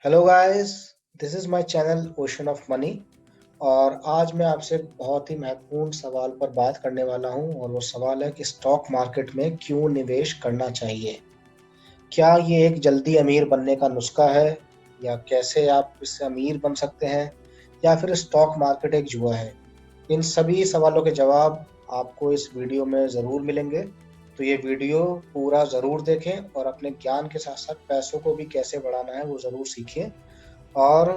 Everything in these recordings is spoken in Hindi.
Hello guys, this is my channel ocean of money. और आज मैं आपसे बहुत ही महत्वपूर्ण सवाल पर बात करने वाला हूं और वो सवाल है कि स्टॉक मार्केट में क्यों निवेश करना चाहिए। क्या ये एक जल्दी अमीर बनने का नुस्खा है, या कैसे आप इससे अमीर बन सकते हैं, या फिर स्टॉक मार्केट एक जुआ है। इन सभी सवालों के जवाब आपको इस वीडियो में ज़रूर मिलेंगे। तो ये वीडियो पूरा ज़रूर देखें और अपने ज्ञान के साथ साथ पैसों को भी कैसे बढ़ाना है वो ज़रूर सीखें। और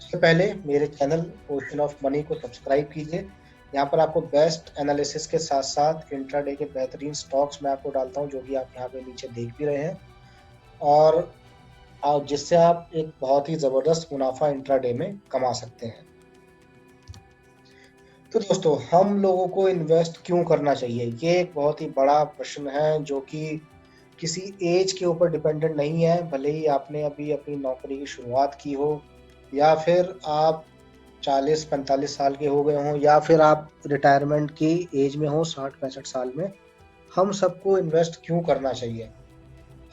उससे पहले मेरे चैनल ओशन ऑफ मनी को सब्सक्राइब कीजिए। यहाँ पर आपको बेस्ट एनालिसिस के साथ साथ इंट्राडे के बेहतरीन स्टॉक्स मैं आपको डालता हूँ, जो कि आप यहाँ पे नीचे देख भी रहे हैं। और जिससे आप एक बहुत ही ज़बरदस्त मुनाफा इंट्राडे में कमा सकते हैं। तो दोस्तों, हम लोगों को इन्वेस्ट क्यों करना चाहिए, ये एक बहुत ही बड़ा प्रश्न है जो कि किसी एज के ऊपर डिपेंडेंट नहीं है। भले ही आपने अभी अपनी नौकरी की शुरुआत की हो, या फिर आप 40-45 साल के हो गए हों, या फिर आप रिटायरमेंट की एज में हो 60-65 साल में, हम सबको इन्वेस्ट क्यों करना चाहिए।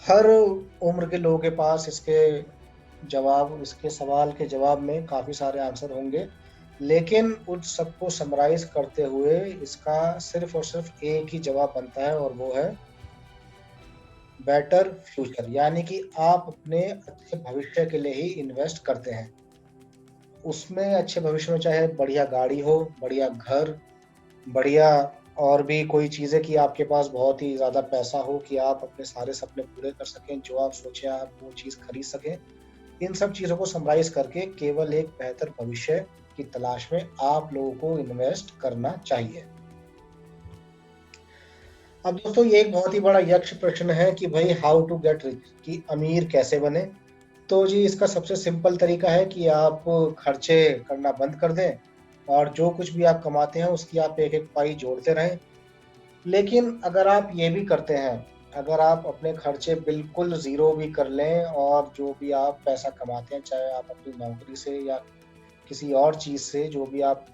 हर उम्र के लोगों के पास इसके सवाल के जवाब में काफ़ी सारे आंसर होंगे, लेकिन उन सबको समराइज करते हुए इसका सिर्फ और सिर्फ एक ही जवाब बनता है, और वो है बेटर फ्यूचर। यानी कि आप अपने अच्छे भविष्य के लिए ही इन्वेस्ट करते हैं। उसमें अच्छे भविष्य में चाहे बढ़िया गाड़ी हो, बढ़िया घर, बढ़िया और भी कोई चीज़ें कि आपके पास बहुत ही ज़्यादा पैसा हो कि आप अपने सारे सपने पूरे कर सकें, जो आप सोचें आप वो चीज़ खरीद सकें। इन सब चीज़ों को समराइज करके केवल एक बेहतर भविष्य की तलाश में आप लोगों को इन्वेस्ट करना चाहिए। अब दोस्तों, ये एक बहुत ही बड़ा यक्ष प्रश्न है कि भाई हाउ टू गेट रिच, कि अमीर कैसे बने। तो जी, इसका सबसे सिंपल तरीका है कि आप खर्चे करना बंद कर दें, और जो कुछ भी आप कमाते हैं उसकी आप एक एक पाई जोड़ते रहें। लेकिन अगर आप ये भी करते हैं, अगर आप अपने खर्चे बिल्कुल ज़ीरो भी कर लें, और जो भी आप पैसा कमाते हैं, चाहे आप अपनी नौकरी से या किसी और चीज़ से, जो भी आप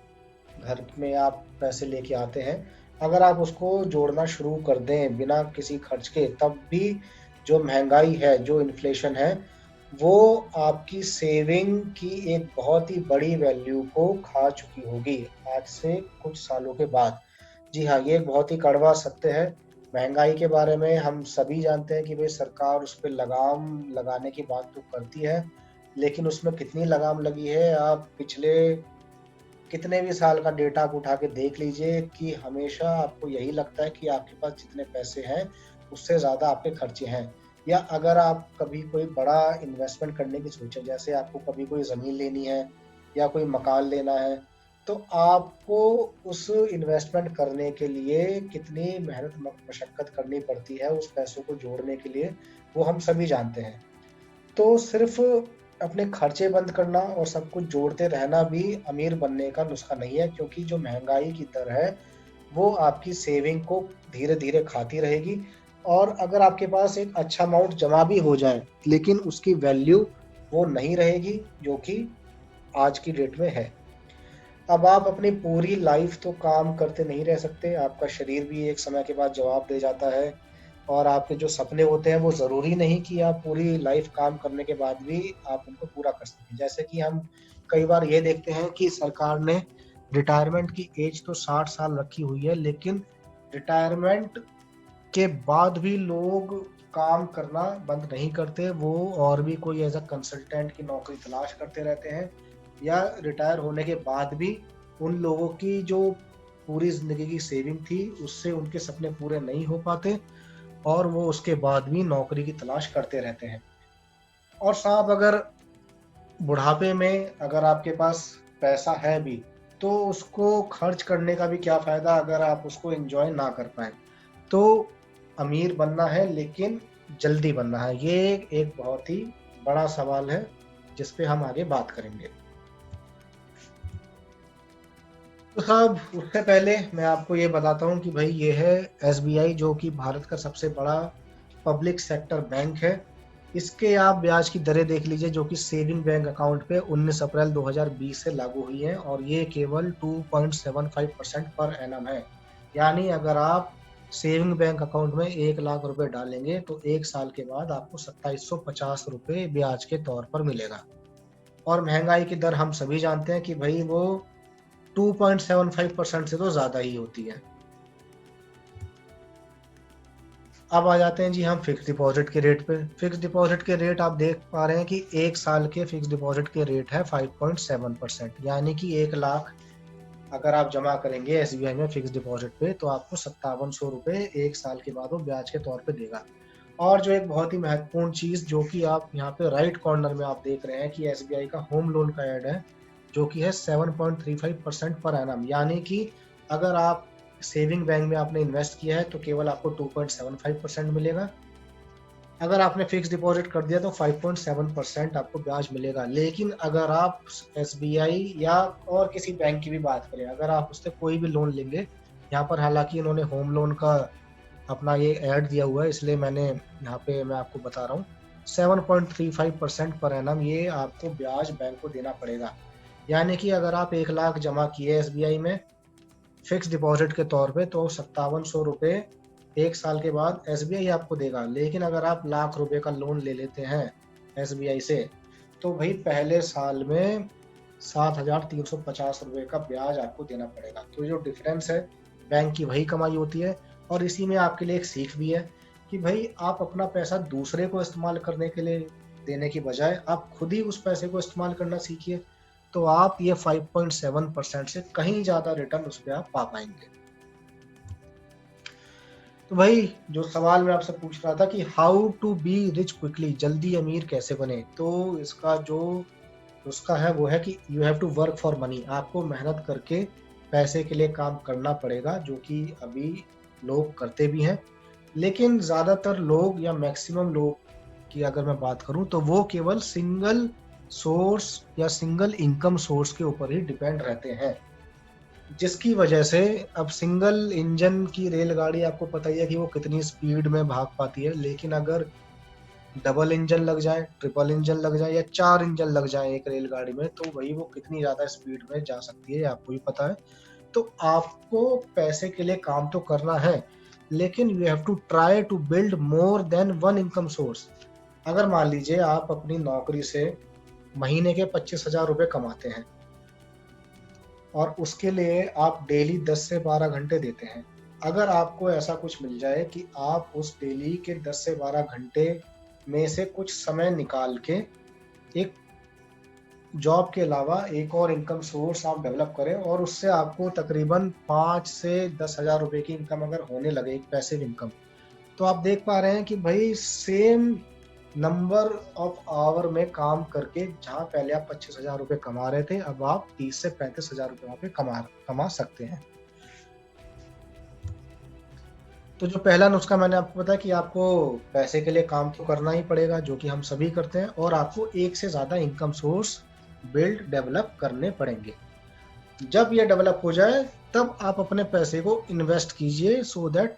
घर में आप पैसे लेके आते हैं, अगर आप उसको जोड़ना शुरू कर दें बिना किसी खर्च के, तब भी जो महंगाई है, जो इन्फ्लेशन है, वो आपकी सेविंग की एक बहुत ही बड़ी वैल्यू को खा चुकी होगी आज से कुछ सालों के बाद। जी हाँ, ये एक बहुत ही कड़वा सत्य है। महंगाई के बारे में हम सभी जानते हैं कि भाई सरकार उस पे लगाम लगाने की बात तो करती है, लेकिन उसमें कितनी लगाम लगी है, आप पिछले कितने भी साल का डेटा आप उठा के देख लीजिए कि हमेशा आपको यही लगता है कि आपके पास जितने पैसे हैं, उससे ज़्यादा आपके खर्चे हैं। या अगर आप कभी कोई बड़ा इन्वेस्टमेंट करने की सोचें, जैसे आपको कभी कोई ज़मीन लेनी है या कोई मकान लेना है, तो आपको उस इन्वेस्टमेंट करने के लिए कितनी मेहनत मशक्कत करनी पड़ती है उस पैसों को जोड़ने के लिए, वो हम सभी जानते हैं। तो सिर्फ अपने खर्चे बंद करना और सब कुछ जोड़ते रहना भी अमीर बनने का नुस्खा नहीं है, क्योंकि जो महंगाई की दर है वो आपकी सेविंग को धीरे धीरे खाती रहेगी। और अगर आपके पास एक अच्छा अमाउंट जमा भी हो जाए, लेकिन उसकी वैल्यू वो नहीं रहेगी जो कि आज की डेट में है। अब आप अपनी पूरी लाइफ तो काम करते नहीं रह सकते, आपका शरीर भी एक समय के बाद जवाब दे जाता है। और आपके जो सपने होते हैं वो ज़रूरी नहीं कि आप पूरी लाइफ काम करने के बाद भी आप उनको पूरा कर सकें। जैसे कि हम कई बार ये देखते हैं कि सरकार ने रिटायरमेंट की एज तो 60 साल रखी हुई है, लेकिन रिटायरमेंट के बाद भी लोग काम करना बंद नहीं करते। वो और भी कोई एज अ कंसल्टेंट की नौकरी तलाश करते रहते हैं, या रिटायर होने के बाद भी उन लोगों की जो पूरी ज़िंदगी की सेविंग थी उससे उनके सपने पूरे नहीं हो पाते, और वो उसके बाद भी नौकरी की तलाश करते रहते हैं। और साहब, अगर बुढ़ापे में अगर आपके पास पैसा है भी, तो उसको खर्च करने का भी क्या फ़ायदा अगर आप उसको एंजॉय ना कर पाए। तो अमीर बनना है, लेकिन जल्दी बनना है, ये एक बहुत ही बड़ा सवाल है जिस पे हम आगे बात करेंगे। तो साहब, उससे पहले मैं आपको ये बताता हूँ कि भाई ये है एसबीआई, जो कि भारत का सबसे बड़ा पब्लिक सेक्टर बैंक है। इसके आप ब्याज की दरें देख लीजिए, जो कि सेविंग बैंक अकाउंट पे 19 अप्रैल 2020 से लागू हुई हैं, और ये केवल 2.75% पर एनम है। यानी अगर आप सेविंग बैंक अकाउंट में 1 लाख रुपए डालेंगे तो 1 साल के बाद आपको 2750 रुपए ब्याज के तौर पर मिलेगा। और महंगाई की दर हम सभी जानते हैं कि भाई वो 2.75% से तो ज्यादा ही होती है। अब आ जाते हैं जी हम फिक्स डिपॉजिट के रेट पे। फिक्स डिपॉजिट के रेट आप देख पा रहे हैं कि 1 साल के फिक्स डिपॉजिट के रेट है 5.7%, यानी कि 1 लाख अगर आप जमा करेंगे SBI में फिक्स डिपॉजिट पे तो आपको 5700 रुपए 1 साल के बाद वो ब्याज के तौर पे देगा। और जो एक बहुत ही महत्वपूर्ण चीज जो कि आप यहाँ पे राइट कॉर्नर में आप देख रहे हैं कि SBI का होम लोन का ऐड है, जो कि है 7.35% पर एनम, यानी कि अगर आप सेविंग बैंक में आपने इन्वेस्ट किया है तो केवल आपको 2.75% मिलेगा। अगर आपने फिक्स डिपॉजिट कर दिया तो 5.7% आपको ब्याज मिलेगा। लेकिन अगर आप SBI या और किसी बैंक की भी बात करें, अगर आप उससे कोई भी लोन लेंगे, यहाँ पर हालांकि इन्होंने होम लोन का अपना ये ऐड दिया हुआ है इसलिए मैं आपको बता रहा हूँ, 7.35% पर एनम ये आपको ब्याज बैंक को देना पड़ेगा। यानी कि अगर आप 1 लाख जमा किए SBI में फिक्स डिपॉजिट के तौर पे तो 5700 रुपए 1 साल के बाद SBI आपको देगा। लेकिन अगर आप लाख रुपए का लोन ले लेते हैं SBI से तो भाई पहले साल में 7,350 रुपए का ब्याज आपको देना पड़ेगा। तो जो डिफरेंस है, बैंक की वही कमाई होती है। और इसी में आपके लिए एक सीख भी है कि भाई आप अपना पैसा दूसरे को इस्तेमाल करने के लिए देने की बजाय आप खुद ही उस पैसे को इस्तेमाल करना सीखिए, तो आप ये 5.7% से कहीं ज्यादा रिटर्न उस पर आप पा पाएंगे। तो भाई जो सवाल मैं आपसे पूछ रहा था कि how to be rich quickly, जल्दी अमीर कैसे बने, तो इसका जो उसका है वो है कि you have to work for money, आपको मेहनत करके पैसे के लिए काम करना पड़ेगा, जो कि अभी लोग करते भी हैं। लेकिन ज्यादातर लोग या मैक्सिमम लोग की अगर मैं बात करूं तो वो केवल सिंगल सोर्स या सिंगल इनकम सोर्स के ऊपर ही डिपेंड रहते हैं, जिसकी वजह से अब सिंगल इंजन की रेलगाड़ी आपको पता ही है कि वो कितनी स्पीड में भाग पाती है। लेकिन अगर डबल इंजन लग जाए, ट्रिपल इंजन लग जाए या 4 इंजन लग जाए एक रेलगाड़ी में, तो वही वो कितनी ज्यादा स्पीड में जा सकती है आपको भी पता है। तो आपको पैसे के लिए काम तो करना है, लेकिन you have to try to build more than one income source. अगर मान लीजिए आप अपनी नौकरी से महीने के 25,000 रुपए कमाते हैं और उसके लिए आप डेली 10 से 12 घंटे देते हैं। अगर आपको ऐसा कुछ मिल जाए कि आप उस डेली के 10 से 12 घंटे में से कुछ समय निकाल के एक जॉब के अलावा एक और इनकम सोर्स आप डेवलप करें और उससे आपको तकरीबन 5 से 10,000 रुपए की इनकम अगर होने लगे, एक पैसिव इनकम, तो आप देख पा रहे हैं कि भाई सेम नंबर ऑफ आवर में काम करके जहां पहले आप 25,000 रुपए कमा रहे थे, अब आप 30 से 35,000 रुपए वहां पे कमा सकते हैं। तो जो पहला नुस्खा मैंने आपको बताया कि आपको पैसे के लिए काम तो करना ही पड़ेगा, जो कि हम सभी करते हैं, और आपको एक से ज्यादा इनकम सोर्स डेवलप करने पड़ेंगे। जब ये डेवलप हो जाए तब आप अपने पैसे को इन्वेस्ट कीजिए, सो दैट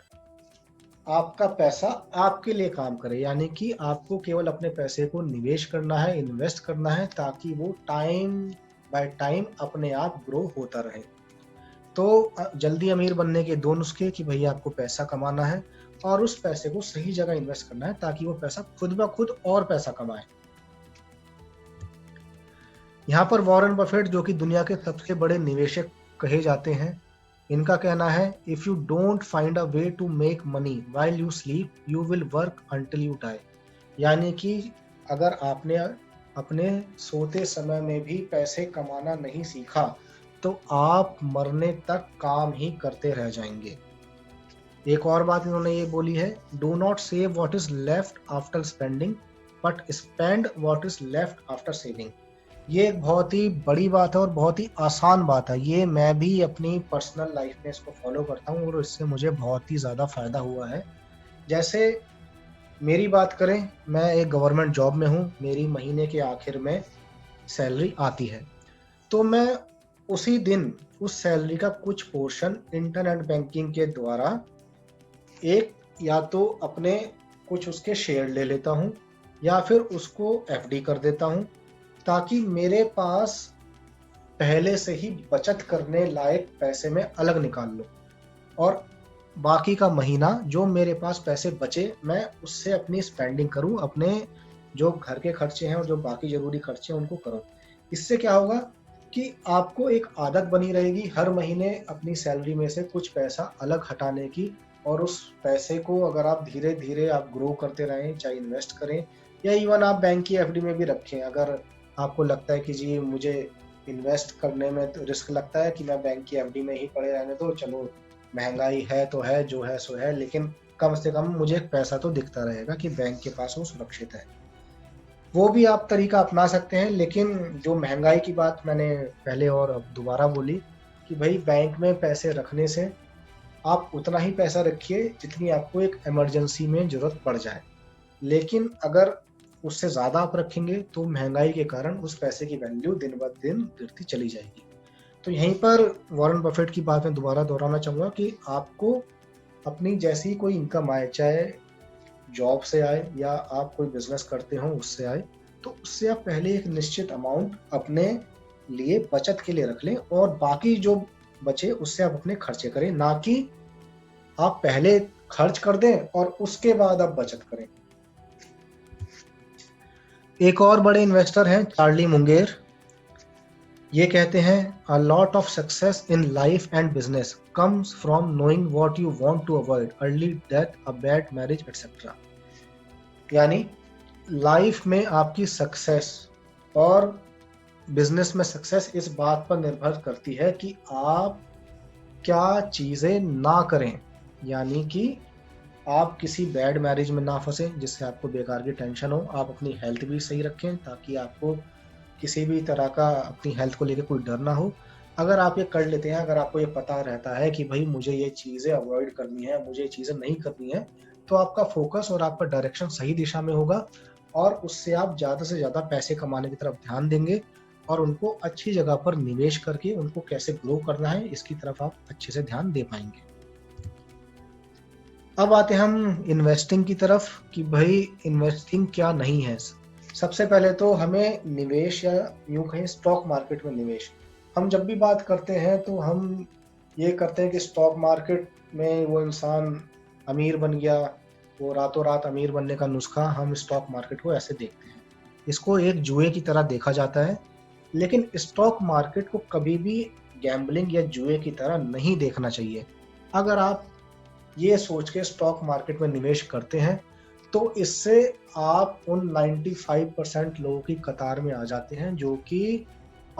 आपका पैसा आपके लिए काम करे। यानी कि आपको केवल अपने पैसे को निवेश करना है, इन्वेस्ट करना है, ताकि वो टाइम बाय टाइम अपने आप ग्रो होता रहे। तो जल्दी अमीर बनने के 2 नुस्खे कि भैया आपको पैसा कमाना है और उस पैसे को सही जगह इन्वेस्ट करना है ताकि वो पैसा खुद ब खुद और पैसा कमाए। यहाँ पर वॉरेन बफेट, जो कि दुनिया के सबसे बड़े निवेशक कहे जाते हैं, इनका कहना है if you don't find a way to make money while you sleep you will work until you die. यानी कि अगर आपने अपने सोते समय में भी पैसे कमाना नहीं सीखा तो आप मरने तक काम ही करते रह जाएंगे। एक और बात इन्होंने ये बोली है, do not save what is left after spending but spend what is left after saving. ये एक बहुत ही बड़ी बात है और बहुत ही आसान बात है। ये मैं भी अपनी पर्सनल लाइफ में इसको फॉलो करता हूँ और इससे मुझे बहुत ही ज़्यादा फायदा हुआ है। जैसे मेरी बात करें, मैं एक गवर्नमेंट जॉब में हूँ, मेरी महीने के आखिर में सैलरी आती है, तो मैं उसी दिन उस सैलरी का कुछ पोर्शन इंटरनेट बैंकिंग के द्वारा एक या तो अपने कुछ उसके शेयर ले लेता हूँ या फिर उसको FD कर देता हूँ, ताकि मेरे पास पहले से ही बचत करने लायक पैसे में अलग निकाल लो। और बाकी का महीना जो मेरे पास पैसे बचे मैं उससे अपनी स्पेंडिंग करूं, अपने जो घर के खर्चे हैं और जो बाकी जरूरी खर्चे हैं उनको करूं। इससे क्या होगा कि आपको एक आदत बनी रहेगी हर महीने अपनी सैलरी में से कुछ पैसा अलग हटाने की, और उस पैसे को अगर आप धीरे धीरे आप ग्रो करते रहें, चाहे इन्वेस्ट करें या इवन आप बैंक की एफडी में भी रखें। अगर आपको लगता है कि जी मुझे इन्वेस्ट करने में तो रिस्क लगता है कि मैं बैंक की एफडी में ही पड़े रहने दो, चलो महंगाई है तो है, जो है सो है, लेकिन कम से कम मुझे एक पैसा तो दिखता रहेगा कि बैंक के पास वो सुरक्षित है। वो भी आप तरीका अपना सकते हैं, लेकिन जो महंगाई की बात मैंने पहले और अब दोबारा बोली कि भाई बैंक में पैसे रखने से आप उतना ही पैसा रखिए जितनी आपको एक इमरजेंसी में जरूरत पड़ जाए, लेकिन अगर उससे ज़्यादा आप रखेंगे तो महंगाई के कारण उस पैसे की वैल्यू दिन ब दिन गिरती चली जाएगी। तो यहीं पर वॉरेन बफेट की बात मैं दोबारा दोहराना चाहूँगा कि आपको अपनी जैसी कोई इनकम आए, चाहे जॉब से आए या आप कोई बिजनेस करते हो उससे आए, तो उससे आप पहले एक निश्चित अमाउंट अपने लिए बचत के लिए रख लें और बाकी जो बचे उससे आप अपने खर्चे करें, ना कि आप पहले खर्च कर दें और उसके बाद आप बचत करें। एक और बड़े इन्वेस्टर हैं चार्ली मुंगेर। ये कहते हैं a lot of success in life and business comes from knowing what you want to avoid, early death, a bad marriage etcetera. यानी लाइफ में आपकी सक्सेस और बिजनेस में सक्सेस इस बात पर निर्भर करती है कि आप क्या चीजें ना करें। यानी कि आप किसी बैड मैरिज में ना फंसे जिससे आपको बेकार की टेंशन हो, आप अपनी हेल्थ भी सही रखें ताकि आपको किसी भी तरह का अपनी हेल्थ को लेकर कोई डर ना हो। अगर आप ये कर लेते हैं, अगर आपको ये पता रहता है कि भाई मुझे ये चीज़ें अवॉइड करनी है, मुझे ये चीज़ें नहीं करनी है, तो आपका फोकस और आपका डायरेक्शन सही दिशा में होगा और उससे आप ज़्यादा से ज़्यादा पैसे कमाने की तरफ ध्यान देंगे और उनको अच्छी जगह पर निवेश करके उनको कैसे ग्रो करना है इसकी तरफ आप अच्छे से ध्यान दे पाएंगे। अब आते हैं हम इन्वेस्टिंग की तरफ कि भाई इन्वेस्टिंग क्या नहीं है। सबसे पहले तो हमें निवेश या यूं कहें स्टॉक मार्केट में निवेश, हम जब भी बात करते हैं तो हम ये करते हैं कि स्टॉक मार्केट में वो इंसान अमीर बन गया, वो रातों रात अमीर बनने का नुस्खा, हम स्टॉक मार्केट को ऐसे देखते हैं। इसको एक जुए की तरह देखा जाता है, लेकिन स्टॉक मार्केट को कभी भी गैम्बलिंग या जुए की तरह नहीं देखना चाहिए। अगर आप ये सोच के स्टॉक मार्केट में निवेश करते हैं तो इससे आप उन 95% लोगों की कतार में आ जाते हैं जो कि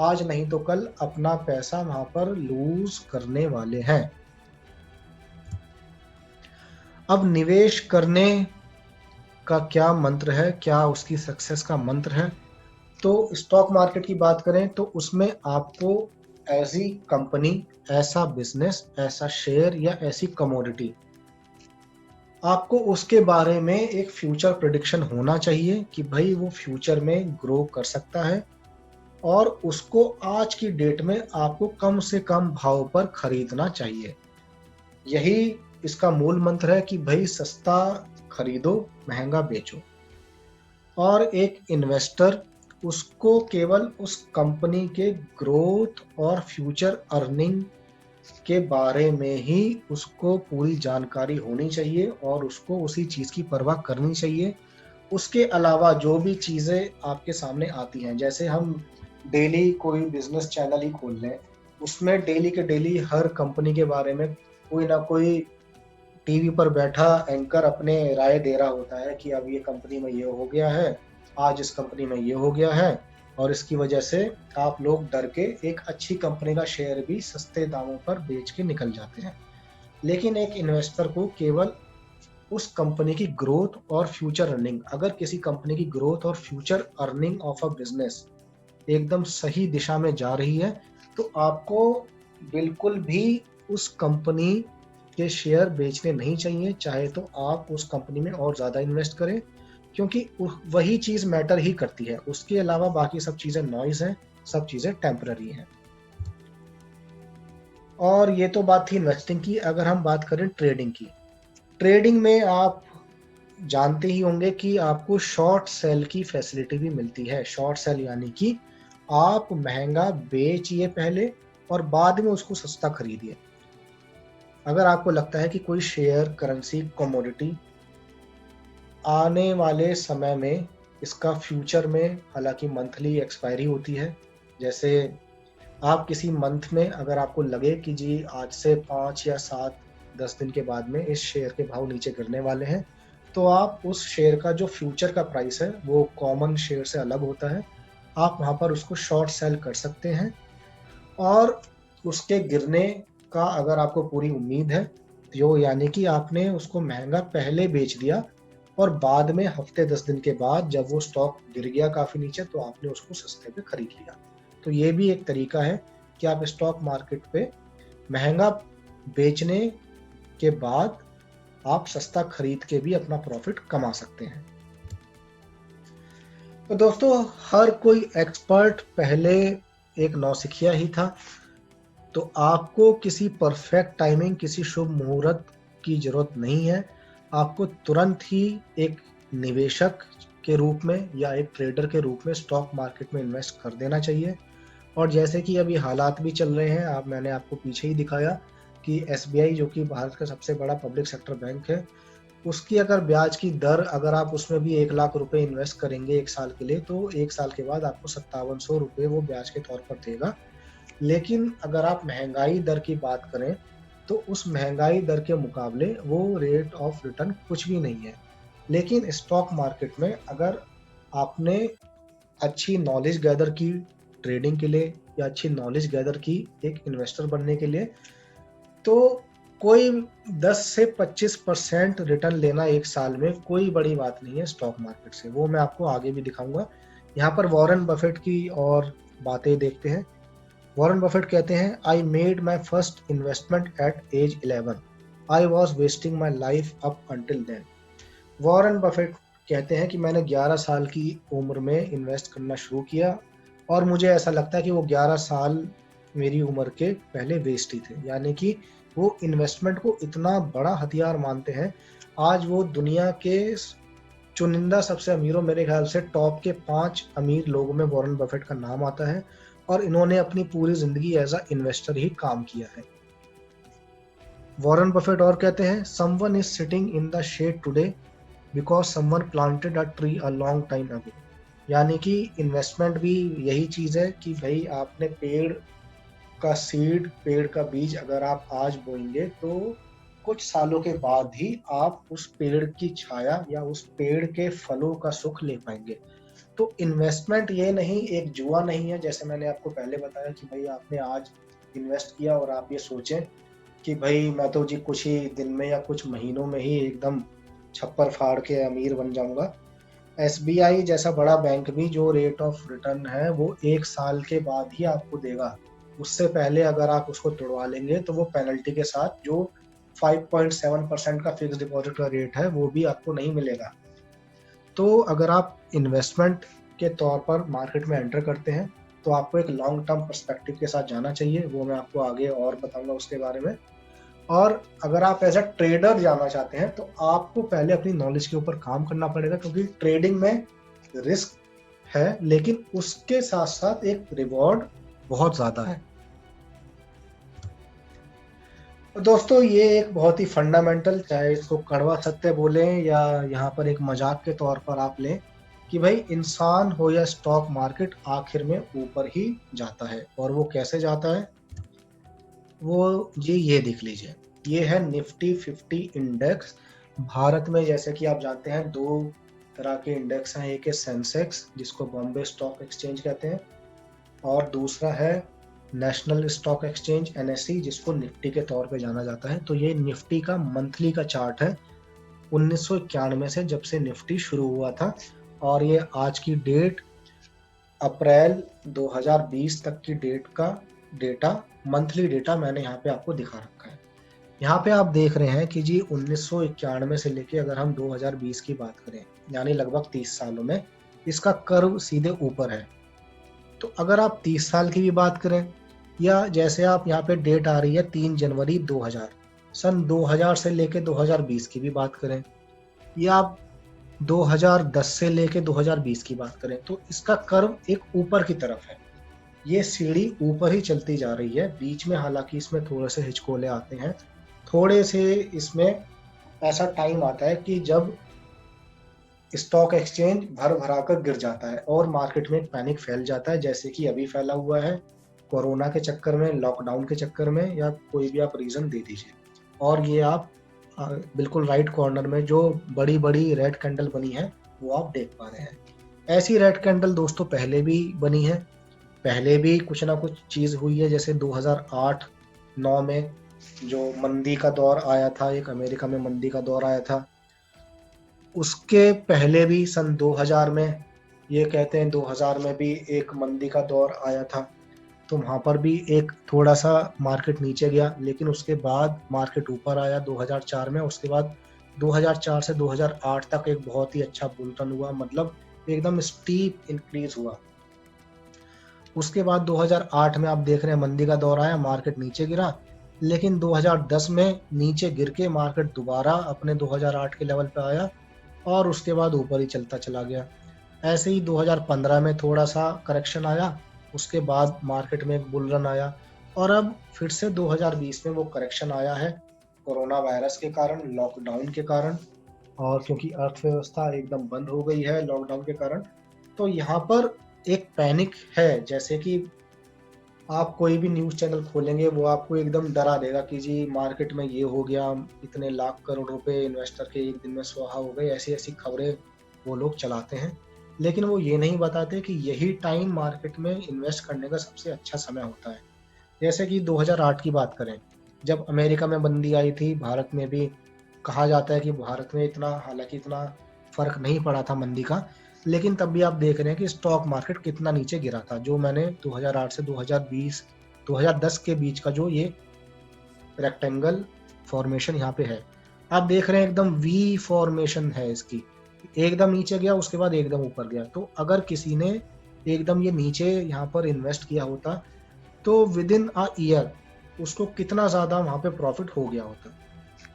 आज नहीं तो कल अपना पैसा वहां पर लूज करने वाले हैं। अब निवेश करने का क्या मंत्र है, क्या उसकी सक्सेस का मंत्र है? तो स्टॉक मार्केट की बात करें तो उसमें आपको ऐसी कंपनी, ऐसा बिजनेस, ऐसा शेयर या ऐसी कमोडिटी, आपको उसके बारे में एक फ्यूचर प्रेडिक्शन होना चाहिए कि भाई वो फ्यूचर में ग्रो कर सकता है और उसको आज की डेट में आपको कम से कम भाव पर खरीदना चाहिए। यही इसका मूल मंत्र है कि भाई सस्ता खरीदो, महंगा बेचो। और एक इन्वेस्टर उसको केवल उस कंपनी के ग्रोथ और फ्यूचर अर्निंग के बारे में ही उसको पूरी जानकारी होनी चाहिए और उसको उसी चीज़ की परवाह करनी चाहिए। उसके अलावा जो भी चीज़ें आपके सामने आती हैं, जैसे हम डेली कोई बिजनेस चैनल ही खोल लें, उसमें डेली के डेली हर कंपनी के बारे में कोई ना कोई टीवी पर बैठा एंकर अपने राय दे रहा होता है कि अब ये कंपनी में ये हो गया है, आज इस कंपनी में ये हो गया है, और इसकी वजह से आप लोग डर के एक अच्छी कंपनी का शेयर भी सस्ते दामों पर बेच के निकल जाते हैं। लेकिन एक इन्वेस्टर को केवल उस कंपनी की ग्रोथ और फ्यूचर अर्निंग, अगर किसी कंपनी की ग्रोथ और future earning of a business एकदम सही दिशा में जा रही है तो आपको बिल्कुल भी उस कंपनी के शेयर बेचने नहीं चाहिए, चाहे तो आप उस कंपनी में और ज़्यादा इन्वेस्ट करें, क्योंकि वही चीज़ मैटर ही करती है। उसके अलावा बाकी सब चीज़ें नॉइज़ हैं, सब चीज़ें टेम्पररी हैं। और ये तो बात थी इन्वेस्टिंग की। अगर हम बात करें ट्रेडिंग की, ट्रेडिंग में आप जानते ही होंगे कि आपको शॉर्ट सेल की फैसिलिटी भी मिलती है। शॉर्ट सेल यानी कि आप महंगा बेचिए पहले और बाद में उसको सस्ता खरीदिए। अगर आपको लगता है कि कोई शेयर, करेंसी, कमोडिटी आने वाले समय में इसका फ्यूचर में, हालांकि मंथली एक्सपायरी होती है, जैसे आप किसी मंथ में अगर आपको लगे कि जी आज से 5 या 7 10 दिन के बाद में इस शेयर के भाव नीचे गिरने वाले हैं, तो आप उस शेयर का जो फ्यूचर का प्राइस है वो कॉमन शेयर से अलग होता है, आप वहाँ पर उसको शॉर्ट सेल कर सकते हैं। और उसके गिरने का अगर आपको पूरी उम्मीद है, जो यानी कि आपने उसको महंगा पहले बेच दिया और बाद में हफ्ते 10 दिन के बाद जब वो स्टॉक गिर गया काफ़ी नीचे, तो आपने उसको सस्ते पे खरीद लिया। तो ये भी एक तरीका है कि आप स्टॉक मार्केट पे महंगा बेचने के बाद आप सस्ता खरीद के भी अपना प्रॉफिट कमा सकते हैं। तो दोस्तों, हर कोई एक्सपर्ट पहले एक नौसिखिया ही था, तो आपको किसी परफेक्ट टाइमिंग, किसी शुभ मुहूर्त की जरूरत नहीं है। आपको तुरंत ही एक निवेशक के रूप में या एक ट्रेडर के रूप में स्टॉक मार्केट में इन्वेस्ट कर देना चाहिए। और जैसे कि अभी हालात भी चल रहे हैं, मैंने आपको पीछे ही दिखाया कि SBI जो कि भारत का सबसे बड़ा पब्लिक सेक्टर बैंक है, उसकी अगर ब्याज की दर, अगर आप उसमें भी 1 लाख रुपए इन्वेस्ट करेंगे 1 साल के लिए, तो 1 साल के बाद आपको 5700 रुपये वो ब्याज के तौर पर देगा। लेकिन अगर आप महंगाई दर की बात करें, तो उस महंगाई दर के मुकाबले वो रेट ऑफ रिटर्न कुछ भी नहीं है। लेकिन स्टॉक मार्केट में अगर आपने अच्छी नॉलेज गैदर की ट्रेडिंग के लिए या अच्छी नॉलेज गैदर की एक इन्वेस्टर बनने के लिए, तो कोई 10 से 25% रिटर्न लेना 1 साल में कोई बड़ी बात नहीं है स्टॉक मार्केट से। वो मैं आपको आगे भी दिखाऊंगा। यहाँ पर वॉरेन बफेट की और बातें देखते हैं। वॉरेन बफेट कहते हैं, I made my first investment at age 11। I was wasting my life up until then. Warren Buffett कहते हैं कि मैंने 11 साल की उम्र में इन्वेस्ट करना शुरू किया और मुझे ऐसा लगता है कि वो 11 साल मेरी उम्र के पहले वेस्ट ही थे। यानी कि वो इन्वेस्टमेंट को इतना बड़ा हथियार मानते हैं। आज वो दुनिया के चुनिंदा सबसे अमीरों, मेरे ख्याल से टॉप के 5 अमीर लोगों में वॉरेन बफेट का नाम आता है और इन्होंने अपनी पूरी जिंदगी एज अ इन्वेस्टर ही काम किया है। वॉरेन बफेट और कहते हैं, someone is sitting in the shade today because someone planted a tree a long time ago. यानी कि इन्वेस्टमेंट भी यही चीज़ है कि भाई आपने पेड़ का सीड, पेड़ का बीज अगर आप आज बोएंगे तो कुछ सालों के बाद ही आप उस पेड़ की छाया या उस पेड़ के फलों का सुख ले पाएंगे। तो इन्वेस्टमेंट ये नहीं, एक जुआ नहीं है। जैसे मैंने आपको पहले बताया कि भाई आपने आज इन्वेस्ट किया और आप ये सोचें कि भाई मैं तो जी कुछ ही दिन में या कुछ महीनों में ही एकदम छप्पर फाड़ के अमीर बन जाऊंगा। SBI जैसा बड़ा बैंक भी जो रेट ऑफ रिटर्न है वो 1 साल के बाद ही आपको देगा। उससे पहले अगर आप उसको तोड़वा लेंगे तो वो पेनल्टी के साथ जो 5.7% का फिक्स डिपॉजिट का रेट है वो भी आपको नहीं मिलेगा। तो अगर आप इन्वेस्टमेंट के तौर पर मार्केट में एंटर करते हैं तो आपको एक लॉन्ग टर्म पर्सपेक्टिव के साथ जाना चाहिए। वो मैं आपको आगे और बताऊंगा उसके बारे में। और अगर आप एज अ ट्रेडर जाना चाहते हैं तो आपको पहले अपनी नॉलेज के ऊपर काम करना पड़ेगा, क्योंकि ट्रेडिंग में रिस्क है लेकिन उसके साथ साथ एक रिवॉर्ड बहुत ज़्यादा है। दोस्तों, ये एक बहुत ही फंडामेंटल, चाहे इसको कड़वा सत्य बोलें या यहाँ पर एक मजाक के तौर पर आप लें, कि भाई इंसान हो या स्टॉक मार्केट आखिर में ऊपर ही जाता है। और वो कैसे जाता है, वो ये देख लीजिए। ये है निफ्टी 50 इंडेक्स। भारत में जैसे कि आप जानते हैं 2 तरह के इंडेक्स हैं। एक है सेंसेक्स जिसको बॉम्बे स्टॉक एक्सचेंज कहते हैं, और दूसरा है नेशनल स्टॉक एक्सचेंज NSE जिसको निफ्टी के तौर पे जाना जाता है। तो ये निफ्टी का मंथली का चार्ट है 1991 से, जब से निफ्टी शुरू हुआ था। और ये आज की डेट अप्रैल 2020 तक की डेट का डेटा, मंथली डेटा मैंने यहाँ पे आपको दिखा रखा है। यहाँ पे आप देख रहे हैं कि जी 1991 से लेके अगर हम 2020 की बात करें, यानी लगभग 30 सालों में, इसका कर्व सीधे ऊपर है। तो अगर आप 30 साल की भी बात करें, या जैसे आप यहाँ पे डेट आ रही है 3 जनवरी 2000, सन 2000 से लेके 2020 की भी बात करें, या आप 2010 से लेके 2020 की बात करें, तो इसका कर्व एक ऊपर की तरफ है। ये सीढ़ी ऊपर ही चलती जा रही है। बीच में हालांकि इसमें थोड़े से हिचकोले आते हैं, थोड़े से इसमें ऐसा टाइम आता है कि जब स्टॉक एक्सचेंज भर भरा कर गिर जाता है और मार्केट में एक पैनिक फैल जाता है, जैसे कि अभी फैला हुआ है कोरोना के चक्कर में, लॉकडाउन के चक्कर में, या कोई भी आप रीजन दे दीजिए। और ये आप बिल्कुल राइट कॉर्नर में जो बड़ी बड़ी रेड कैंडल बनी है वो आप देख पा रहे हैं। ऐसी रेड कैंडल दोस्तों पहले भी बनी है, पहले भी कुछ ना कुछ चीज हुई है। जैसे 2008-9 में जो मंदी का दौर आया था, एक अमेरिका में मंदी का दौर आया था, उसके पहले भी सन 2000 में, ये कहते हैं 2000 में भी एक मंदी का दौर आया था, तो वहाँ पर भी एक थोड़ा सा मार्केट नीचे गया, लेकिन उसके बाद मार्केट ऊपर आया 2004 में। उसके बाद 2004 से 2008 तक एक बहुत ही अच्छा बुल रन हुआ, मतलब एकदम स्टीप इंक्रीज हुआ। उसके बाद 2008 में आप देख रहे हैं मंदी का दौर आया, मार्केट नीचे गिरा, लेकिन 2010 में नीचे गिर के मार्केट दोबारा अपने 2008 के लेवल पे आया और उसके बाद ऊपर ही चलता चला गया। ऐसे ही 2015 में थोड़ा सा करेक्शन आया, उसके बाद मार्केट में एक बुल रन आया, और अब फिर से 2020 में वो करेक्शन आया है कोरोना वायरस के कारण, लॉकडाउन के कारण, और क्योंकि अर्थव्यवस्था एकदम बंद हो गई है लॉकडाउन के कारण। तो यहाँ पर एक पैनिक है, जैसे कि आप कोई भी न्यूज़ चैनल खोलेंगे वो आपको एकदम डरा देगा कि जी मार्केट में ये हो गया, इतने लाख करोड़ रुपए इन्वेस्टर के एक दिन में स्वाहा हो गए, ऐसी ऐसी खबरें वो लोग चलाते हैं। लेकिन वो ये नहीं बताते कि यही टाइम मार्केट में इन्वेस्ट करने का सबसे अच्छा समय होता है। जैसे कि 2008 की बात करें, जब अमेरिका में मंदी आई थी, भारत में भी कहा जाता है कि भारत में इतना, हालांकि इतना फर्क नहीं पड़ा था मंदी का, लेकिन तब भी आप देख रहे हैं कि स्टॉक मार्केट कितना नीचे गिरा था। जो मैंने 2008 से 2020 2010 के बीच का जो ये रेक्टेंगल फॉर्मेशन यहाँ पे है, आप देख रहे हैं एकदम वी फॉर्मेशन है इसकी, एकदम नीचे गया उसके बाद एकदम ऊपर गया। तो अगर किसी ने एकदम ये नीचे यहाँ पर इन्वेस्ट किया होता तो विद इन अ ईयर उसको कितना ज़्यादा वहाँ पे प्रॉफिट हो गया होता।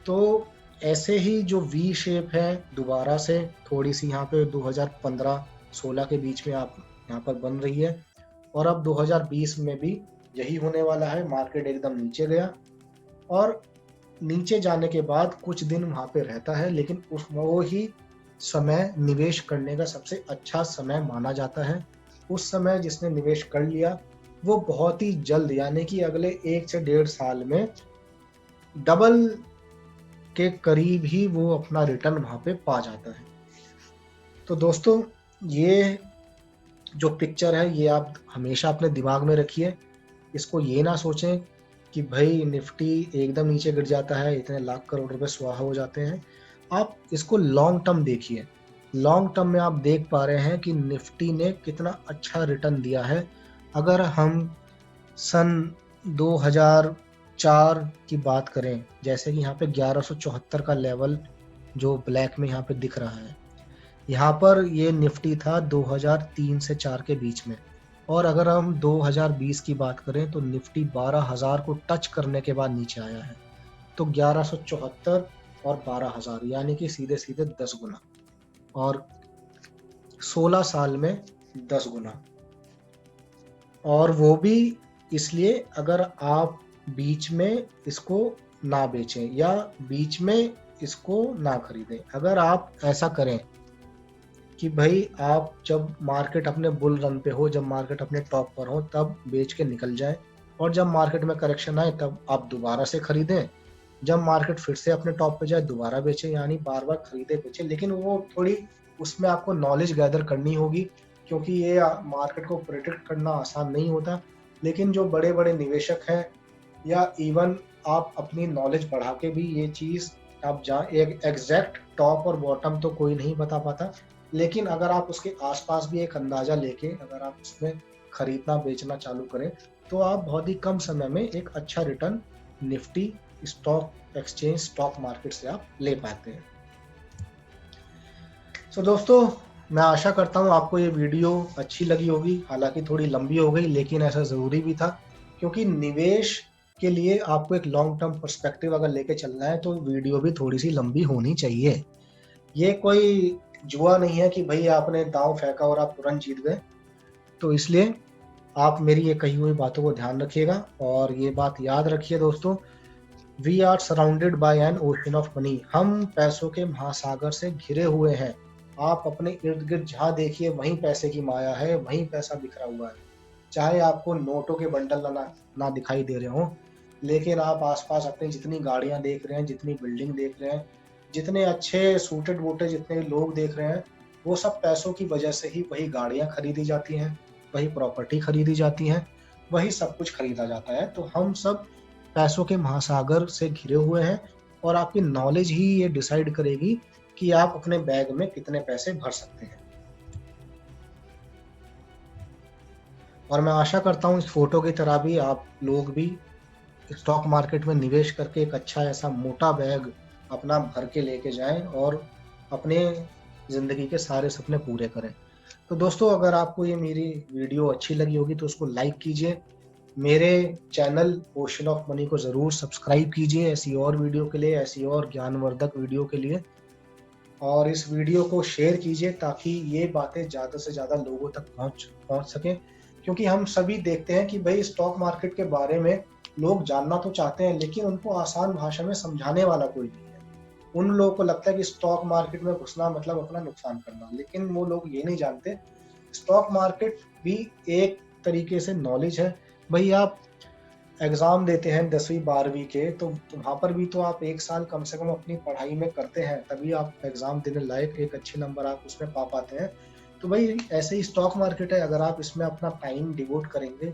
तो ऐसे ही जो वी शेप है दोबारा से थोड़ी सी यहाँ पे 2015-16 के बीच में आप यहाँ पर बन रही है, और अब 2020 में भी यही होने वाला है। मार्केट एकदम नीचे गया और नीचे जाने के बाद कुछ दिन वहाँ पे रहता है, लेकिन उस वो ही समय निवेश करने का सबसे अच्छा समय माना जाता है। उस समय जिसने निवेश कर लिया वो बहुत ही जल्द, यानी कि अगले 1 से 1.5 साल में डबल के करीब ही वो अपना रिटर्न वहाँ पे पा जाता है। तो दोस्तों ये जो पिक्चर है ये आप हमेशा अपने दिमाग में रखिए। इसको ये ना सोचें कि भाई निफ्टी एकदम नीचे गिर जाता है, इतने लाख करोड़ रुपए स्वाहा हो जाते हैं। आप इसको लॉन्ग टर्म देखिए। लॉन्ग टर्म में आप देख पा रहे हैं कि निफ्टी ने कितना अच्छा रिटर्न दिया है। अगर हम सन 2004 की बात करें, जैसे कि यहाँ पे 1174 का लेवल जो ब्लैक में यहाँ पे दिख रहा है, यहाँ पर ये निफ्टी था 2003 से 4 के बीच में। और अगर हम 2020 की बात करें तो निफ्टी 12,000 को टच करने के बाद नीचे आया है। तो 1174 और 12,000 यानी कि सीधे सीधे 10 गुना, और 16 साल में 10 गुना। और वो भी इसलिए अगर आप बीच में इसको ना बेचें या बीच में इसको ना खरीदें। अगर आप ऐसा करें कि भाई आप जब मार्केट अपने बुल रन पे हो, जब मार्केट अपने टॉप पर हो, तब बेच के निकल जाए, और जब मार्केट में करेक्शन आए तब आप दोबारा से खरीदें, जब मार्केट फिर से अपने टॉप पे जाए दोबारा बेचें, यानी बार बार खरीदे बेचें। लेकिन वो थोड़ी उसमें आपको नॉलेज गैदर करनी होगी, क्योंकि ये मार्केट को प्रेडिक्ट करना आसान नहीं होता। लेकिन जो बड़े बड़े निवेशक हैं, या इवन आप अपनी नॉलेज बढ़ा के भी ये चीज़ आप एक एग्जैक्ट टॉप और बॉटम तो कोई नहीं बता पाता, लेकिन अगर आप उसके आसपास भी एक अंदाजा लेके अगर आप उसमें खरीदना बेचना चालू करें तो आप बहुत ही कम समय में एक अच्छा return Nifty stock exchange stock market से आप ले पाते हैं। सो दोस्तों, मैं आशा करता हूँ आपको ये वीडियो अच्छी लगी होगी। हालांकि थोड़ी लंबी हो गई, लेकिन ऐसा ज़रूरी भी था, क्योंकि निवेश के लिए आपको एक लॉन्ग टर्म पर्सपेक्टिव अगर लेके चलना है तो वीडियो भी थोड़ी सी लंबी होनी चाहिए। ये कोई जुआ नहीं है कि भाई आपने दांव फेंका और आप तुरंत जीत गए। तो इसलिए आप मेरी ये कही हुई बातों को ध्यान रखिएगा, और ये बात याद रखिए दोस्तों we are surrounded by an ocean of money, हम पैसों के महासागर से घिरे हुए हैं। आप अपने इर्द गिर्द जहाँ देखिए वहीं पैसे की माया है, वहीं पैसा बिखरा हुआ है। चाहे आपको नोटों के बंडल ना दिखाई दे रहे हो, लेकिन आप आसपास अपनी जितनी गाड़ियां देख रहे हैं, जितनी बिल्डिंग देख रहे हैं, जितने अच्छे सूटेड वूटेड जितने लोग देख रहे हैं, वो सब पैसों की वजह से ही वही गाड़ियां खरीदी जाती हैं, वही प्रॉपर्टी खरीदी जाती हैं, वही सब कुछ खरीदा जाता है। तो हम सब पैसों के महासागर से घिरे हुए हैं, और आपकी नॉलेज ही ये डिसाइड करेगी कि आप अपने बैग में कितने पैसे भर सकते हैं। और मैं आशा करता हूँ इस फोटो की तरह भी आप लोग भी स्टॉक मार्केट में निवेश करके एक अच्छा ऐसा मोटा बैग अपना भर के लेके जाएं और अपने ज़िंदगी के सारे सपने पूरे करें। तो दोस्तों, अगर आपको ये मेरी वीडियो अच्छी लगी होगी तो उसको लाइक कीजिए, मेरे चैनल ओशन ऑफ मनी को ज़रूर सब्सक्राइब कीजिए ऐसी और वीडियो के लिए, ऐसी और ज्ञानवर्धक वीडियो के लिए, और इस वीडियो को शेयर कीजिए ताकि ये बातें ज़्यादा से ज़्यादा लोगों तक पहुंच सकें। क्योंकि हम सभी देखते हैं कि भाई स्टॉक मार्केट के बारे में लोग जानना तो चाहते हैं, लेकिन उनको आसान भाषा में समझाने वाला कोई नहीं है। उन लोगों को लगता है कि स्टॉक मार्केट में घुसना मतलब अपना नुकसान करना, लेकिन वो लोग ये नहीं जानते स्टॉक मार्केट भी एक तरीके से नॉलेज है। भाई आप एग्जाम देते हैं 10वीं 12वीं के, तो वहाँ पर भी तो आप एक साल कम से कम अपनी पढ़ाई में करते हैं, तभी आप एग्जाम देने लायक एक अच्छे नंबर आप उसमें पा पाते हैं। तो भाई ऐसे ही स्टॉक मार्केट है, अगर आप इसमें अपना टाइम डिवोट करेंगे,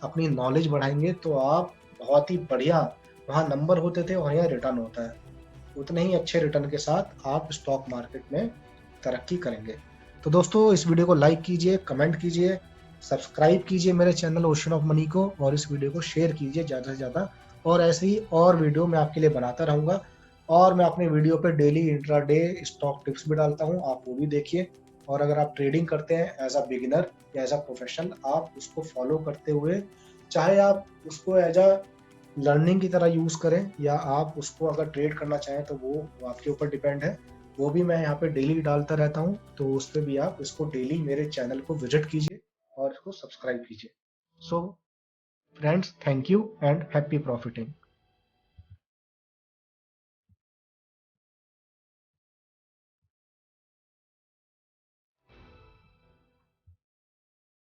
अपनी नॉलेज बढ़ाएंगे, तो आप बहुत ही बढ़िया, वहाँ नंबर होते थे और यहाँ रिटर्न होता है, उतने ही अच्छे रिटर्न के साथ आप स्टॉक मार्केट में तरक्की करेंगे। तो दोस्तों, इस वीडियो को लाइक कीजिए, कमेंट कीजिए, सब्सक्राइब कीजिए मेरे चैनल ओशन ऑफ मनी को, और इस वीडियो को शेयर कीजिए ज़्यादा से ज़्यादा। और ऐसे ही और वीडियो मैं आपके लिए बनाता रहूँगा, और मैं अपने वीडियो पे डेली इंट्राडे स्टॉक टिप्स भी डालता हूँ, आप वो भी देखिए। और अगर आप ट्रेडिंग करते हैं एज अ बिगिनर या एज अ प्रोफेशनल, आप उसको फॉलो करते हुए, चाहे आप उसको एज अ लर्निंग की तरह यूज़ करें या आप उसको अगर ट्रेड करना चाहें, तो वो आपके ऊपर डिपेंड है। वो भी मैं यहाँ पे डेली डालता रहता हूँ, तो उस पर भी आप इसको डेली मेरे चैनल को विजिट कीजिए और इसको सब्सक्राइब कीजिए। So friends, thank you and happy profiting.